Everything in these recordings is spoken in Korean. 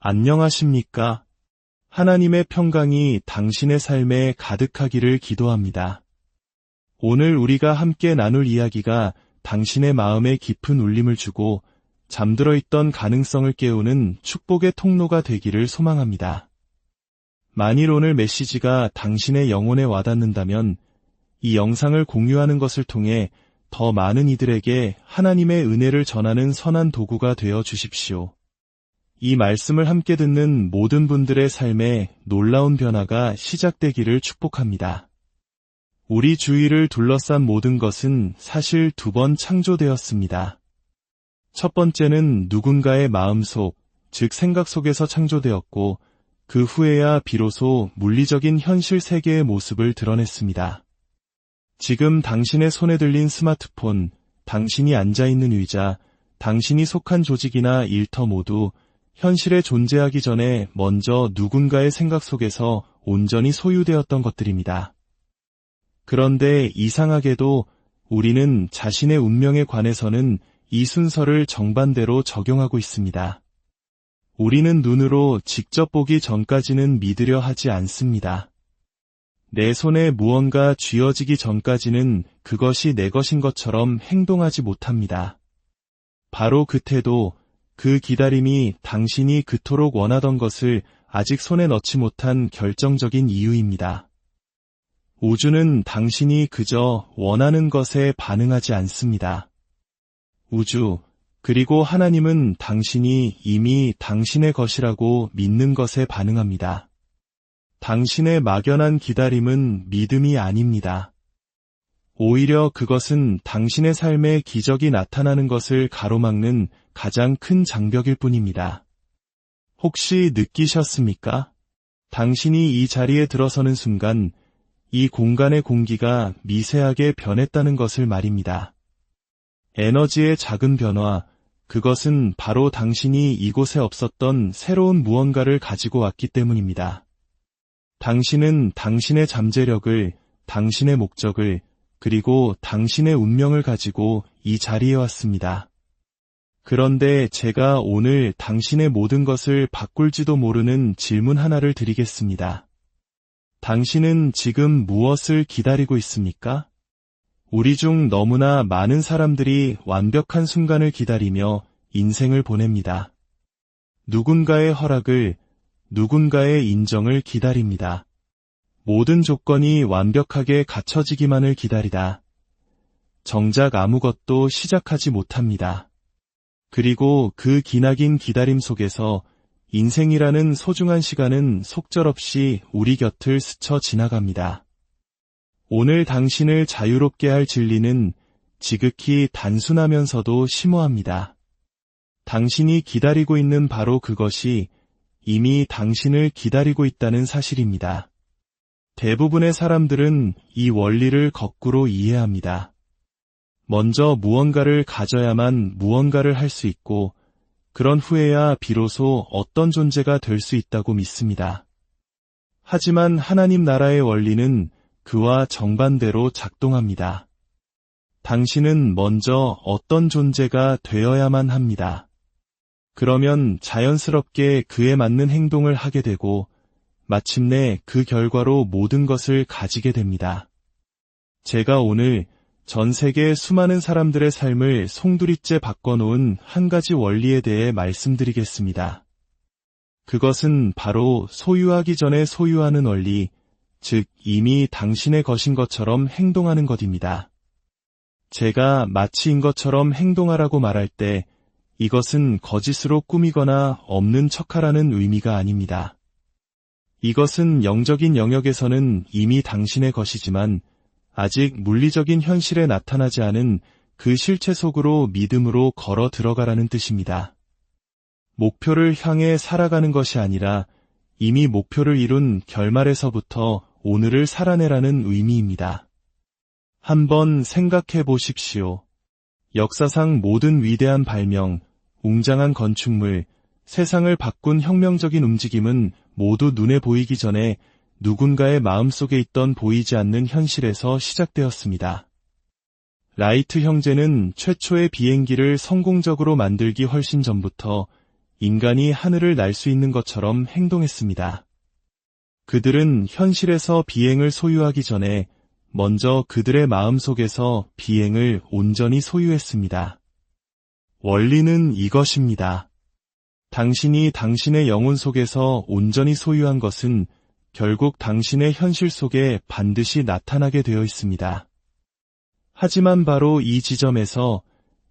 안녕하십니까? 하나님의 평강이 당신의 삶에 가득하기를 기도합니다. 오늘 우리가 함께 나눌 이야기가 당신의 마음에 깊은 울림을 주고 잠들어 있던 가능성을 깨우는 축복의 통로가 되기를 소망합니다. 만일 오늘 메시지가 당신의 영혼에 와닿는다면 이 영상을 공유하는 것을 통해 더 많은 이들에게 하나님의 은혜를 전하는 선한 도구가 되어 주십시오. 이 말씀을 함께 듣는 모든 분들의 삶에 놀라운 변화가 시작되기를 축복합니다. 우리 주위를 둘러싼 모든 것은 사실 두 번 창조되었습니다. 첫 번째는 누군가의 마음속, 즉 생각 속에서 창조되었고 그 후에야 비로소 물리적인 현실 세계의 모습을 드러냈습니다. 지금 당신의 손에 들린 스마트폰, 당신이 앉아있는 의자, 당신이 속한 조직이나 일터 모두 현실에 존재하기 전에 먼저 누군가의 생각 속에서 온전히 소유되었던 것들입니다. 그런데 이상하게도 우리는 자신의 운명에 관해서는 이 순서를 정반대로 적용하고 있습니다. 우리는 눈으로 직접 보기 전까지는 믿으려 하지 않습니다. 내 손에 무언가 쥐어지기 전까지는 그것이 내 것인 것처럼 행동하지 못합니다. 바로 그 태도, 그 기다림이 당신이 그토록 원하던 것을 아직 손에 넣지 못한 결정적인 이유입니다. 우주는 당신이 그저 원하는 것에 반응하지 않습니다. 우주, 그리고 하나님은 당신이 이미 당신의 것이라고 믿는 것에 반응합니다. 당신의 막연한 기다림은 믿음이 아닙니다. 오히려 그것은 당신의 삶에 기적이 나타나는 것을 가로막는 가장 큰 장벽일 뿐입니다. 혹시 느끼셨습니까? 당신이 이 자리에 들어서는 순간 이 공간의 공기가 미세하게 변했다는 것을 말입니다. 에너지의 작은 변화, 그것은 바로 당신이 이곳에 없었던 새로운 무언가를 가지고 왔기 때문입니다. 당신은 당신의 잠재력을, 당신의 목적을, 그리고 당신의 운명을 가지고 이 자리에 왔습니다. 그런데 제가 오늘 당신의 모든 것을 바꿀지도 모르는 질문 하나를 드리겠습니다. 당신은 지금 무엇을 기다리고 있습니까? 우리 중 너무나 많은 사람들이 완벽한 순간을 기다리며 인생을 보냅니다. 누군가의 허락을, 누군가의 인정을 기다립니다. 모든 조건이 완벽하게 갖춰지기만을 기다리다. 정작 아무것도 시작하지 못합니다. 그리고 그 기나긴 기다림 속에서 인생이라는 소중한 시간은 속절없이 우리 곁을 스쳐 지나갑니다. 오늘 당신을 자유롭게 할 진리는 지극히 단순하면서도 심오합니다. 당신이 기다리고 있는 바로 그것이 이미 당신을 기다리고 있다는 사실입니다. 대부분의 사람들은 이 원리를 거꾸로 이해합니다. 먼저 무언가를 가져야만 무언가를 할 수 있고 그런 후에야 비로소 어떤 존재가 될 수 있다고 믿습니다. 하지만 하나님 나라의 원리는 그와 정반대로 작동합니다. 당신은 먼저 어떤 존재가 되어야만 합니다. 그러면 자연스럽게 그에 맞는 행동을 하게 되고 마침내 그 결과로 모든 것을 가지게 됩니다. 제가 오늘 전 세계 수많은 사람들의 삶을 송두리째 바꿔놓은 한 가지 원리에 대해 말씀드리겠습니다. 그것은 바로 소유하기 전에 소유하는 원리, 즉 이미 당신의 것인 것처럼 행동하는 것입니다. 제가 마치인 것처럼 행동하라고 말할 때 이것은 거짓으로 꾸미거나 없는 척하라는 의미가 아닙니다. 이것은 영적인 영역에서는 이미 당신의 것이지만 아직 물리적인 현실에 나타나지 않은 그 실체 속으로 믿음으로 걸어 들어가라는 뜻입니다. 목표를 향해 살아가는 것이 아니라 이미 목표를 이룬 결말에서부터 오늘을 살아내라는 의미입니다. 한번 생각해 보십시오. 역사상 모든 위대한 발명, 웅장한 건축물, 세상을 바꾼 혁명적인 움직임은 모두 눈에 보이기 전에 누군가의 마음속에 있던 보이지 않는 현실에서 시작되었습니다. 라이트 형제는 최초의 비행기를 성공적으로 만들기 훨씬 전부터 인간이 하늘을 날 수 있는 것처럼 행동했습니다. 그들은 현실에서 비행을 소유하기 전에 먼저 그들의 마음속에서 비행을 온전히 소유했습니다. 원리는 이것입니다. 당신이 당신의 영혼 속에서 온전히 소유한 것은 결국 당신의 현실 속에 반드시 나타나게 되어 있습니다. 하지만 바로 이 지점에서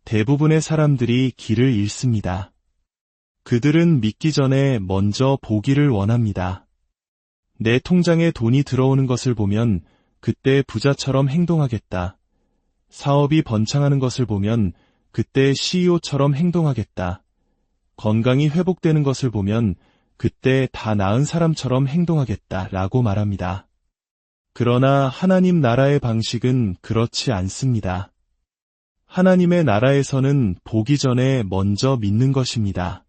대부분의 사람들이 길을 잃습니다. 그들은 믿기 전에 먼저 보기를 원합니다. 내 통장에 돈이 들어오는 것을 보면 그때 부자처럼 행동하겠다. 사업이 번창하는 것을 보면 그때 CEO처럼 행동하겠다. 건강이 회복되는 것을 보면 그때 다 나은 사람처럼 행동하겠다 라고 말합니다. 그러나 하나님 나라의 방식은 그렇지 않습니다. 하나님의 나라에서는 보기 전에 먼저 믿는 것입니다.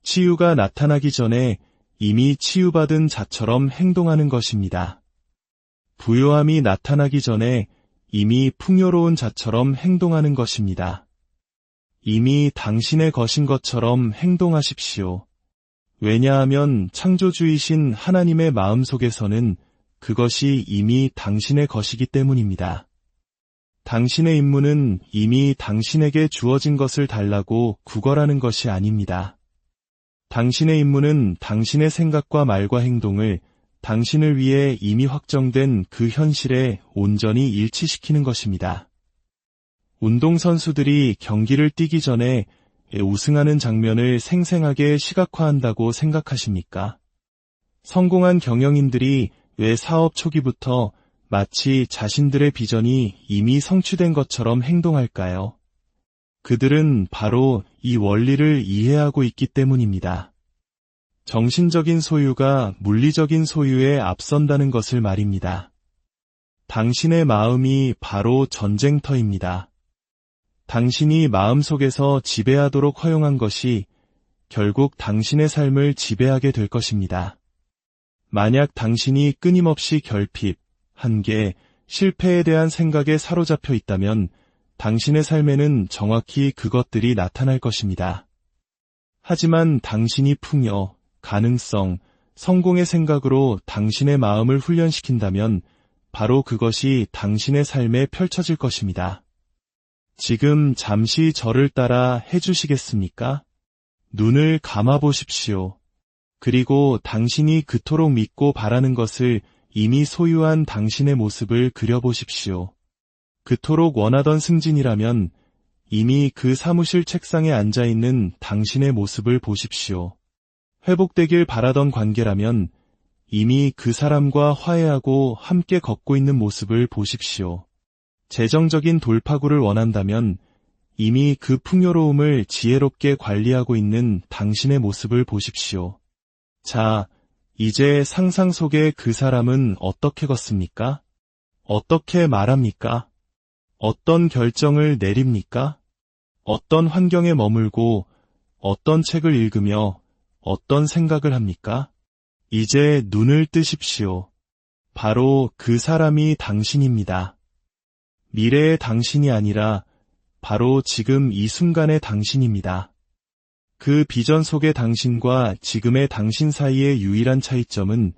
치유가 나타나기 전에 이미 치유받은 자처럼 행동하는 것입니다. 부요함이 나타나기 전에 이미 풍요로운 자처럼 행동하는 것입니다. 이미 당신의 것인 것처럼 행동하십시오. 왜냐하면 창조주이신 하나님의 마음속에서는 그것이 이미 당신의 것이기 때문입니다. 당신의 임무는 이미 당신에게 주어진 것을 달라고 구걸하는 것이 아닙니다. 당신의 임무는 당신의 생각과 말과 행동을 당신을 위해 이미 확정된 그 현실에 온전히 일치시키는 것입니다. 운동선수들이 경기를 뛰기 전에 우승하는 장면을 생생하게 시각화한다고 생각하십니까? 성공한 경영인들이 왜 사업 초기부터 마치 자신들의 비전이 이미 성취된 것처럼 행동할까요? 그들은 바로 이 원리를 이해하고 있기 때문입니다. 정신적인 소유가 물리적인 소유에 앞선다는 것을 말입니다. 당신의 마음이 바로 전쟁터입니다. 당신이 마음속에서 지배하도록 허용한 것이 결국 당신의 삶을 지배하게 될 것입니다. 만약 당신이 끊임없이 결핍, 한계, 실패에 대한 생각에 사로잡혀 있다면 당신의 삶에는 정확히 그것들이 나타날 것입니다. 하지만 당신이 풍요, 가능성, 성공의 생각으로 당신의 마음을 훈련시킨다면 바로 그것이 당신의 삶에 펼쳐질 것입니다. 지금 잠시 저를 따라 해주시겠습니까? 눈을 감아보십시오. 그리고 당신이 그토록 믿고 바라는 것을 이미 소유한 당신의 모습을 그려보십시오. 그토록 원하던 승진이라면 이미 그 사무실 책상에 앉아있는 당신의 모습을 보십시오. 회복되길 바라던 관계라면 이미 그 사람과 화해하고 함께 걷고 있는 모습을 보십시오. 재정적인 돌파구를 원한다면 이미 그 풍요로움을 지혜롭게 관리하고 있는 당신의 모습을 보십시오. 자, 이제 상상 속의 그 사람은 어떻게 걷습니까? 어떻게 말합니까? 어떤 결정을 내립니까? 어떤 환경에 머물고 어떤 책을 읽으며 어떤 생각을 합니까? 이제 눈을 뜨십시오. 바로 그 사람이 당신입니다. 미래의 당신이 아니라 바로 지금 이 순간의 당신입니다. 그 비전 속의 당신과 지금의 당신 사이의 유일한 차이점은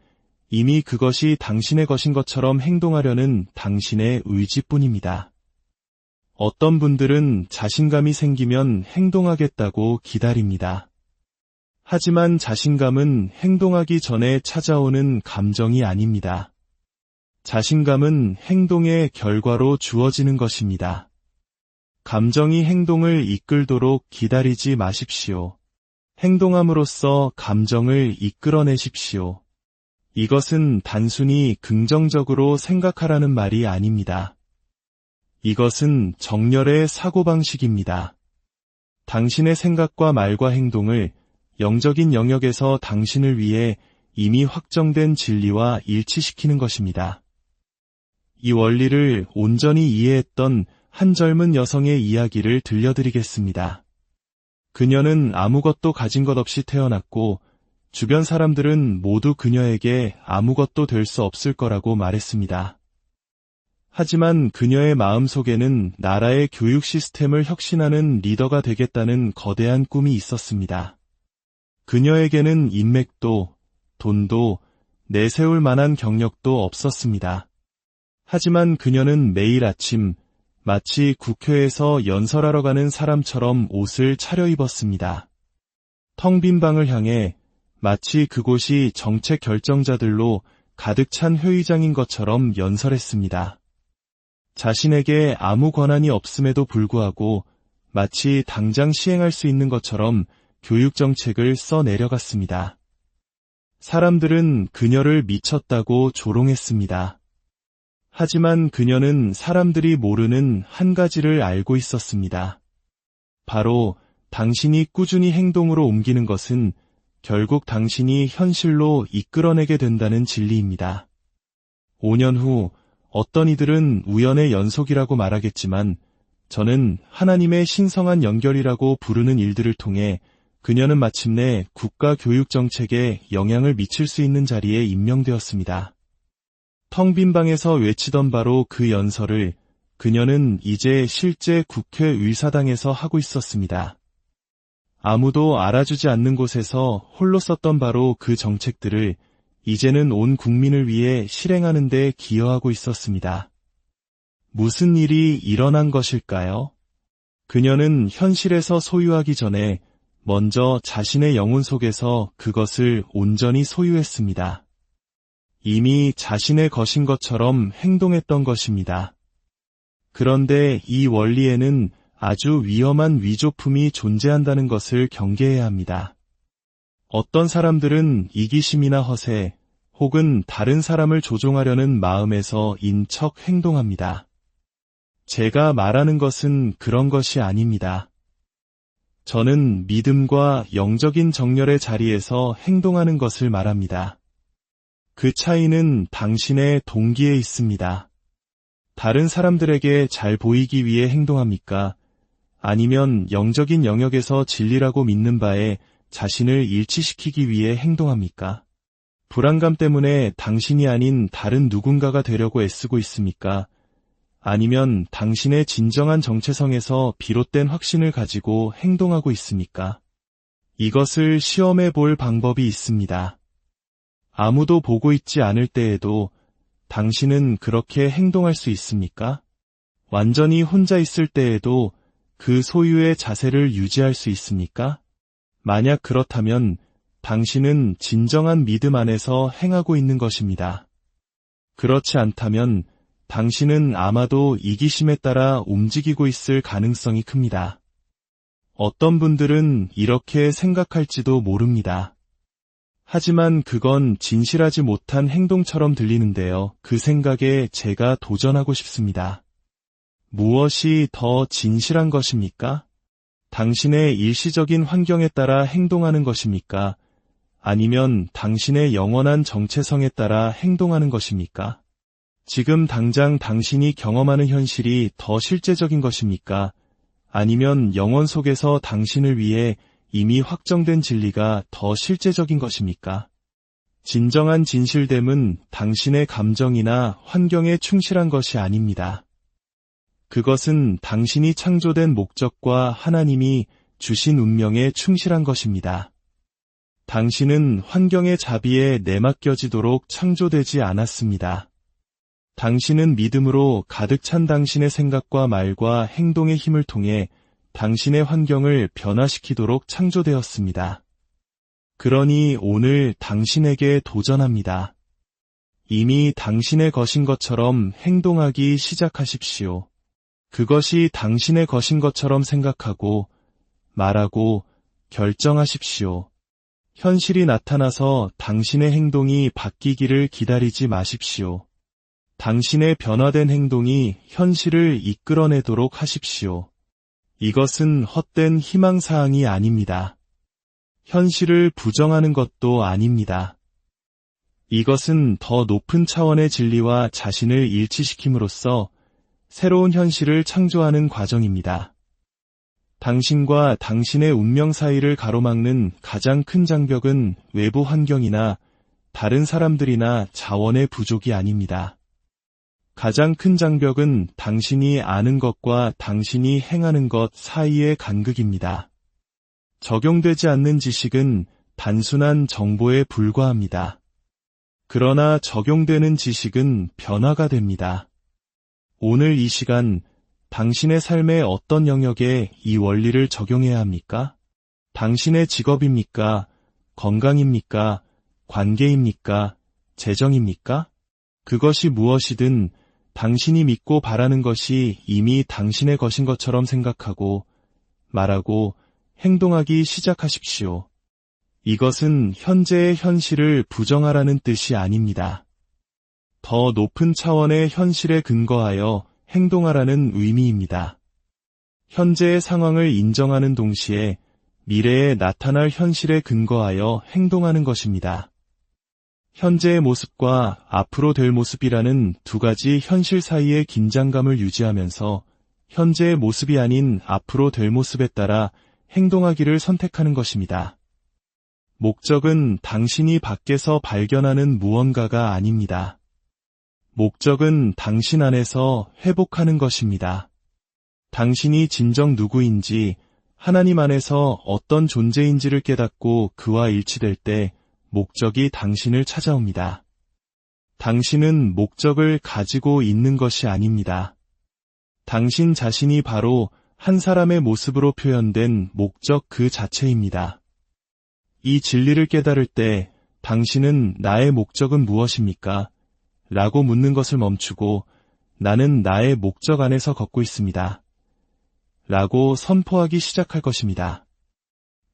이미 그것이 당신의 것인 것처럼 행동하려는 당신의 의지뿐입니다. 어떤 분들은 자신감이 생기면 행동하겠다고 기다립니다. 하지만 자신감은 행동하기 전에 찾아오는 감정이 아닙니다. 자신감은 행동의 결과로 주어지는 것입니다. 감정이 행동을 이끌도록 기다리지 마십시오. 행동함으로써 감정을 이끌어내십시오. 이것은 단순히 긍정적으로 생각하라는 말이 아닙니다. 이것은 정렬의 사고방식입니다. 당신의 생각과 말과 행동을 영적인 영역에서 당신을 위해 이미 확정된 진리와 일치시키는 것입니다. 이 원리를 온전히 이해했던 한 젊은 여성의 이야기를 들려드리겠습니다. 그녀는 아무것도 가진 것 없이 태어났고 주변 사람들은 모두 그녀에게 아무것도 될 수 없을 거라고 말했습니다. 하지만 그녀의 마음속에는 나라의 교육 시스템을 혁신하는 리더가 되겠다는 거대한 꿈이 있었습니다. 그녀에게는 인맥도, 돈도, 내세울 만한 경력도 없었습니다. 하지만 그녀는 매일 아침 마치 국회에서 연설하러 가는 사람처럼 옷을 차려입었습니다. 텅 빈 방을 향해 마치 그곳이 정책 결정자들로 가득 찬 회의장인 것처럼 연설했습니다. 자신에게 아무 권한이 없음에도 불구하고 마치 당장 시행할 수 있는 것처럼 교육정책을 써내려갔습니다. 사람들은 그녀를 미쳤다고 조롱했습니다. 하지만 그녀는 사람들이 모르는 한 가지를 알고 있었습니다. 바로 당신이 꾸준히 행동으로 옮기는 것은 결국 당신이 현실로 이끌어내게 된다는 진리입니다. 5년 후 어떤 이들은 우연의 연속이라고 말하겠지만 저는 하나님의 신성한 연결이라고 부르는 일들을 통해 그녀는 마침내 국가 교육 정책에 영향을 미칠 수 있는 자리에 임명되었습니다. 텅 빈 방에서 외치던 바로 그 연설을 그녀는 이제 실제 국회의사당에서 하고 있었습니다. 아무도 알아주지 않는 곳에서 홀로 썼던 바로 그 정책들을 이제는 온 국민을 위해 실행하는 데 기여하고 있었습니다. 무슨 일이 일어난 것일까요? 그녀는 현실에서 소유하기 전에 먼저 자신의 영혼 속에서 그것을 온전히 소유했습니다. 이미 자신의 것인 것처럼 행동했던 것입니다. 그런데 이 원리에는 아주 위험한 위조품이 존재한다는 것을 경계해야 합니다. 어떤 사람들은 이기심이나 허세, 혹은 다른 사람을 조종하려는 마음에서 인척 행동합니다. 제가 말하는 것은 그런 것이 아닙니다. 저는 믿음과 영적인 정열의 자리에서 행동하는 것을 말합니다. 그 차이는 당신의 동기에 있습니다. 다른 사람들에게 잘 보이기 위해 행동합니까? 아니면 영적인 영역에서 진리라고 믿는 바에 자신을 일치시키기 위해 행동합니까? 불안감 때문에 당신이 아닌 다른 누군가가 되려고 애쓰고 있습니까? 아니면 당신의 진정한 정체성에서 비롯된 확신을 가지고 행동하고 있습니까? 이것을 시험해 볼 방법이 있습니다. 아무도 보고 있지 않을 때에도 당신은 그렇게 행동할 수 있습니까? 완전히 혼자 있을 때에도 그 소유의 자세를 유지할 수 있습니까? 만약 그렇다면 당신은 진정한 믿음 안에서 행하고 있는 것입니다. 그렇지 않다면 당신은 아마도 이기심에 따라 움직이고 있을 가능성이 큽니다. 어떤 분들은 이렇게 생각할지도 모릅니다. 하지만 그건 진실하지 못한 행동처럼 들리는데요. 그 생각에 제가 도전하고 싶습니다. 무엇이 더 진실한 것입니까? 당신의 일시적인 환경에 따라 행동하는 것입니까? 아니면 당신의 영원한 정체성에 따라 행동하는 것입니까? 지금 당장 당신이 경험하는 현실이 더 실제적인 것입니까? 아니면 영원 속에서 당신을 위해 이미 확정된 진리가 더 실제적인 것입니까? 진정한 진실됨은 당신의 감정이나 환경에 충실한 것이 아닙니다. 그것은 당신이 창조된 목적과 하나님이 주신 운명에 충실한 것입니다. 당신은 환경의 자비에 내맡겨지도록 창조되지 않았습니다. 당신은 믿음으로 가득 찬 당신의 생각과 말과 행동의 힘을 통해 당신의 환경을 변화시키도록 창조되었습니다. 그러니 오늘 당신에게 도전합니다. 이미 당신의 것인 것처럼 행동하기 시작하십시오. 그것이 당신의 것인 것처럼 생각하고, 말하고, 결정하십시오. 현실이 나타나서 당신의 행동이 바뀌기를 기다리지 마십시오. 당신의 변화된 행동이 현실을 이끌어내도록 하십시오. 이것은 헛된 희망사항이 아닙니다. 현실을 부정하는 것도 아닙니다. 이것은 더 높은 차원의 진리와 자신을 일치시킴으로써 새로운 현실을 창조하는 과정입니다. 당신과 당신의 운명 사이를 가로막는 가장 큰 장벽은 외부 환경이나 다른 사람들이나 자원의 부족이 아닙니다. 가장 큰 장벽은 당신이 아는 것과 당신이 행하는 것 사이의 간극입니다. 적용되지 않는 지식은 단순한 정보에 불과합니다. 그러나 적용되는 지식은 변화가 됩니다. 오늘 이 시간, 당신의 삶의 어떤 영역에 이 원리를 적용해야 합니까? 당신의 직업입니까? 건강입니까? 관계입니까? 재정입니까? 그것이 무엇이든 당신이 믿고 바라는 것이 이미 당신의 것인 것처럼 생각하고, 말하고, 행동하기 시작하십시오. 이것은 현재의 현실을 부정하라는 뜻이 아닙니다. 더 높은 차원의 현실에 근거하여 행동하라는 의미입니다. 현재의 상황을 인정하는 동시에 미래에 나타날 현실에 근거하여 행동하는 것입니다. 현재의 모습과 앞으로 될 모습이라는 두 가지 현실 사이의 긴장감을 유지하면서 현재의 모습이 아닌 앞으로 될 모습에 따라 행동하기를 선택하는 것입니다. 목적은 당신이 밖에서 발견하는 무언가가 아닙니다. 목적은 당신 안에서 회복하는 것입니다. 당신이 진정 누구인지, 하나님 안에서 어떤 존재인지를 깨닫고 그와 일치될 때 목적이 당신을 찾아옵니다. 당신은 목적을 가지고 있는 것이 아닙니다. 당신 자신이 바로 한 사람의 모습으로 표현된 목적 그 자체입니다. 이 진리를 깨달을 때 당신은 나의 목적은 무엇입니까? 라고 묻는 것을 멈추고 나는 나의 목적 안에서 걷고 있습니다. 라고 선포하기 시작할 것입니다.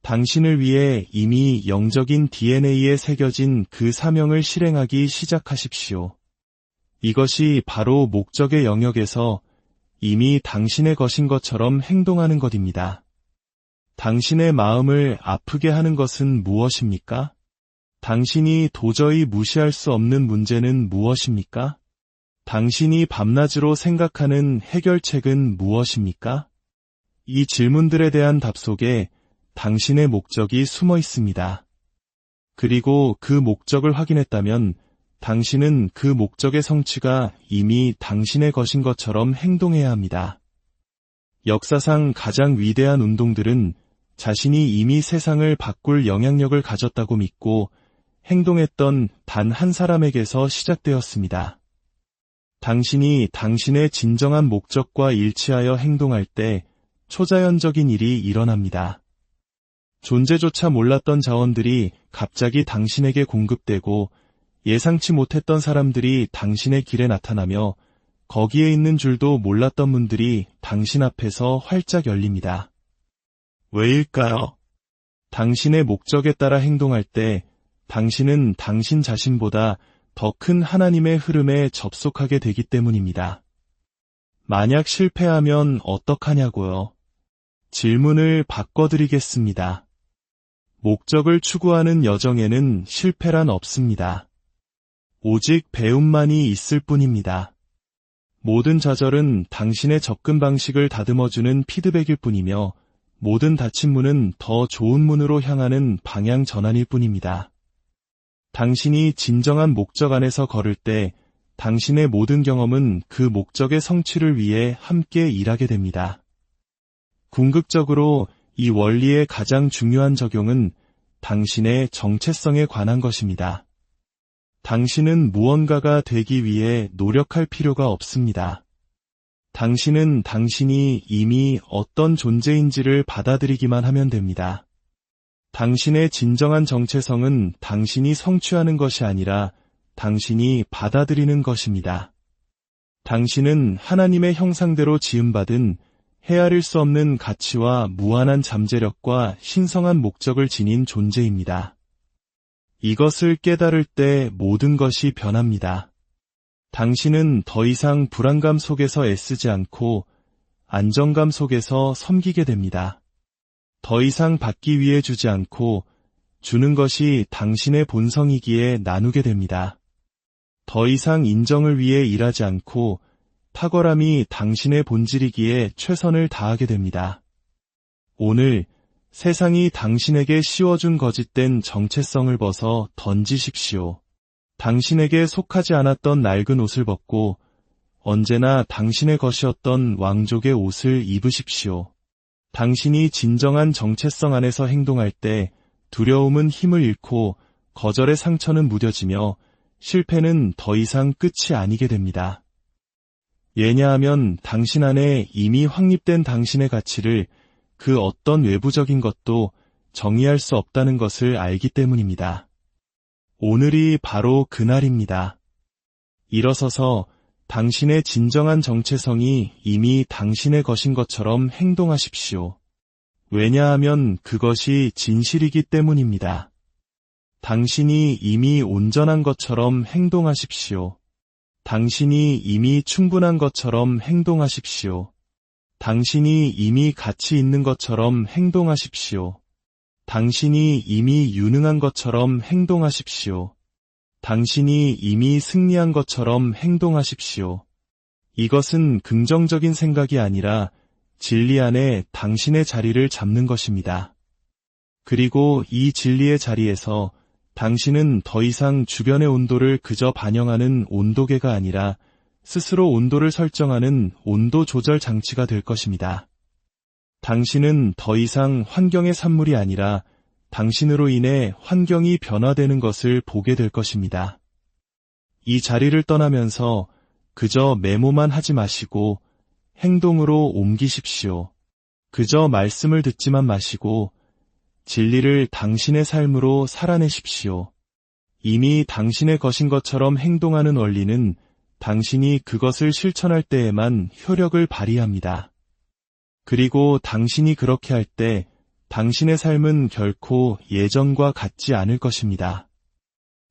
당신을 위해 이미 영적인 DNA에 새겨진 그 사명을 실행하기 시작하십시오. 이것이 바로 목적의 영역에서 이미 당신의 것인 것처럼 행동하는 것입니다. 당신의 마음을 아프게 하는 것은 무엇입니까? 당신이 도저히 무시할 수 없는 문제는 무엇입니까? 당신이 밤낮으로 생각하는 해결책은 무엇입니까? 이 질문들에 대한 답 속에 당신의 목적이 숨어 있습니다. 그리고 그 목적을 확인했다면 당신은 그 목적의 성취가 이미 당신의 것인 것처럼 행동해야 합니다. 역사상 가장 위대한 운동들은 자신이 이미 세상을 바꿀 영향력을 가졌다고 믿고 행동했던 단 한 사람에게서 시작되었습니다. 당신이 당신의 진정한 목적과 일치하여 행동할 때 초자연적인 일이 일어납니다. 존재조차 몰랐던 자원들이 갑자기 당신에게 공급되고 예상치 못했던 사람들이 당신의 길에 나타나며 거기에 있는 줄도 몰랐던 문들이 당신 앞에서 활짝 열립니다. 왜일까요? 당신의 목적에 따라 행동할 때 당신은 당신 자신보다 더 큰 하나님의 흐름에 접속하게 되기 때문입니다. 만약 실패하면 어떡하냐고요? 질문을 바꿔드리겠습니다. 목적을 추구하는 여정에는 실패란 없습니다. 오직 배움만이 있을 뿐입니다. 모든 좌절은 당신의 접근 방식을 다듬어주는 피드백일 뿐이며 모든 닫힌 문은 더 좋은 문으로 향하는 방향 전환일 뿐입니다. 당신이 진정한 목적 안에서 걸을 때 당신의 모든 경험은 그 목적의 성취를 위해 함께 일하게 됩니다. 궁극적으로 이 원리의 가장 중요한 적용은 당신의 정체성에 관한 것입니다. 당신은 무언가가 되기 위해 노력할 필요가 없습니다. 당신은 당신이 이미 어떤 존재인지를 받아들이기만 하면 됩니다. 당신의 진정한 정체성은 당신이 성취하는 것이 아니라 당신이 받아들이는 것입니다. 당신은 하나님의 형상대로 지음받은 헤아릴 수 없는 가치와 무한한 잠재력과 신성한 목적을 지닌 존재입니다. 이것을 깨달을 때 모든 것이 변합니다. 당신은 더 이상 불안감 속에서 애쓰지 않고 안정감 속에서 섬기게 됩니다. 더 이상 받기 위해 주지 않고 주는 것이 당신의 본성이기에 나누게 됩니다. 더 이상 인정을 위해 일하지 않고 탁월함이 당신의 본질이기에 최선을 다하게 됩니다. 오늘 세상이 당신에게 씌워준 거짓된 정체성을 벗어 던지십시오. 당신에게 속하지 않았던 낡은 옷을 벗고 언제나 당신의 것이었던 왕족의 옷을 입으십시오. 당신이 진정한 정체성 안에서 행동할 때 두려움은 힘을 잃고 거절의 상처는 무뎌지며 실패는 더 이상 끝이 아니게 됩니다. 왜냐하면 당신 안에 이미 확립된 당신의 가치를 그 어떤 외부적인 것도 정의할 수 없다는 것을 알기 때문입니다. 오늘이 바로 그날입니다. 일어서서 당신의 진정한 정체성이 이미 당신의 것인 것처럼 행동하십시오. 왜냐하면 그것이 진실이기 때문입니다. 당신이 이미 온전한 것처럼 행동하십시오. 당신이 이미 충분한 것처럼 행동하십시오. 당신이 이미 가치 있는 것처럼 행동하십시오. 당신이 이미 유능한 것처럼 행동하십시오. 당신이 이미 승리한 것처럼 행동하십시오. 이것은 긍정적인 생각이 아니라 진리 안에 당신의 자리를 잡는 것입니다. 그리고 이 진리의 자리에서 당신은 더 이상 주변의 온도를 그저 반영하는 온도계가 아니라 스스로 온도를 설정하는 온도 조절 장치가 될 것입니다. 당신은 더 이상 환경의 산물이 아니라 당신으로 인해 환경이 변화되는 것을 보게 될 것입니다. 이 자리를 떠나면서 그저 메모만 하지 마시고 행동으로 옮기십시오. 그저 말씀을 듣지만 마시고 진리를 당신의 삶으로 살아내십시오. 이미 당신의 것인 것처럼 행동하는 원리는 당신이 그것을 실천할 때에만 효력을 발휘합니다. 그리고 당신이 그렇게 할 때 당신의 삶은 결코 예전과 같지 않을 것입니다.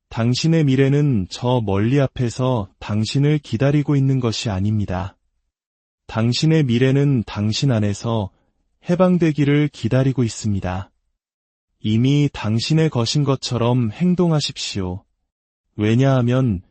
당신의 미래는 저 멀리 앞에서 당신을 기다리고 있는 것이 아닙니다. 당신의 미래는 당신 안에서 해방되기를 기다리고 있습니다. 이미 당신의 것인 것처럼 행동하십시오. 왜냐하면